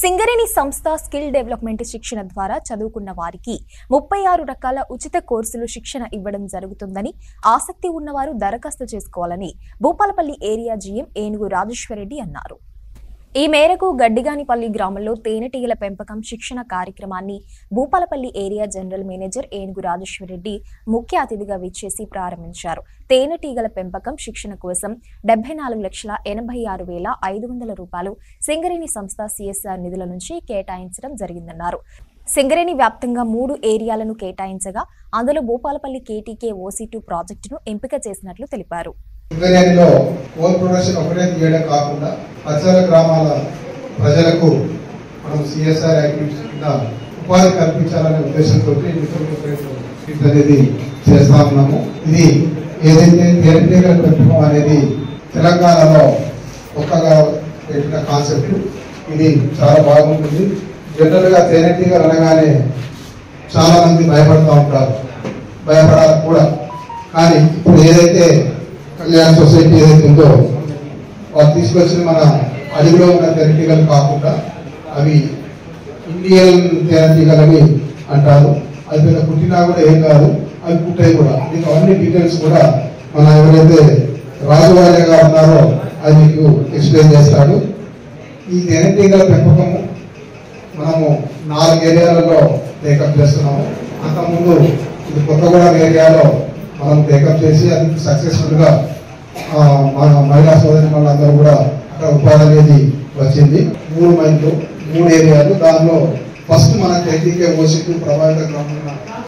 సింగరేణి సంస్థ skill development శిక్షణ ద్వారా చదువుకున్న వారికి 36 రకాల ఉచిత కోర్సులు శిక్షణ ఇవ్వడం జరుగుతుందని ఆసక్తి ఉన్నవారు దరఖాస్తు చేసుకోవాలని భూపాలపల్లి ఏరియా జీఎం ఏనుగు రాజేశ్వరరెడ్డి అన్నారు. ఈ మేరకు గడ్డిగానిపల్లి గ్రామంలో తేనెటీగల పెంపకం శిక్షణ కార్యక్రమాన్ని భూపాలపల్లి ఏరియా జనరల్ మేనేజర్ ఏనుగు రాజేశ్వరరెడ్డి ముఖ్య అతిథిగా విచ్చేసి ప్రారంభించారు. తేనెటీగల పెంపకం శిక్షణ కోసం 74,86,500 రూపాయలు సింగరేణి సంస్థ సిఎస్ఆర్ నిధుల నుంచి కేటాయించడం జరిగిందన్నారు. సింగరేణి వ్యాప్తంగా 3 ఏరియాలను కేటాయించగా అందులో భూపాలపల్లి కేటీకే ఓసీ2 ప్రాజెక్టును ఎంపిక చేసినట్లు తెలిపారు. సింగరేణిలో కోల్ ప్రొడక్షన్ ఒకటే తీయడం కాకుండా పరిసర గ్రామాల ప్రజలకు మనం సిఎస్ఆర్ యాక్టివిటీస్ కింద ఉపాధి కల్పించాలనే ఉద్దేశంతో అనేది చేస్తా ఉన్నాము. ఇది ఏదైతే తేనెటీగల పెంపకం అనేది తెలంగాణలో కొత్తగా పెట్టిన కాన్సెప్ట్. ఇది చాలా బాగుంటుంది. జనరల్ గా తేనెటీగలు అనగానే చాలా మంది భయపడుతూ ఉంటారు, భయపడాలి కూడా. కానీ ఇప్పుడు ఏదైతే కళ్యాణ సొసైటీ ఏదైతే ఉందో వాళ్ళు తీసుకొచ్చిన మన అడవిలో ఉన్న తేనెటీగలు కాకుండా అవి ఇండియన్ తేనెటీగలని అంటారు. అది పెద్ద పుట్టినా కూడా ఏం కాదు, అవి పుట్టాయి కూడా. మీకు అవన్నీ డీటెయిల్స్ కూడా మన ఎవరైతే రాజువార్య గారు ఉన్నారో అది మీకు ఎక్స్ప్లెయిన్ చేస్తాడు. ఈ తేనెటీగల పెంపకము మనము 4 ఏరియాలలో టేకప్ చేస్తున్నాము. అంతకుముందు ఇది కొత్తగూడెం ఏరియాలో మనం టేకప్ చేసి అది సక్సెస్ఫుల్ గా మన మహిళా సోదరి వాళ్ళందరూ కూడా అక్కడ ఉపాధి అనేది వచ్చింది. 3 మైన్లు 3 ఏరియాలు. దానిలో ఫస్ట్ మన కేటీకే ఓసీ2 ప్రభావిత గ్రామంలో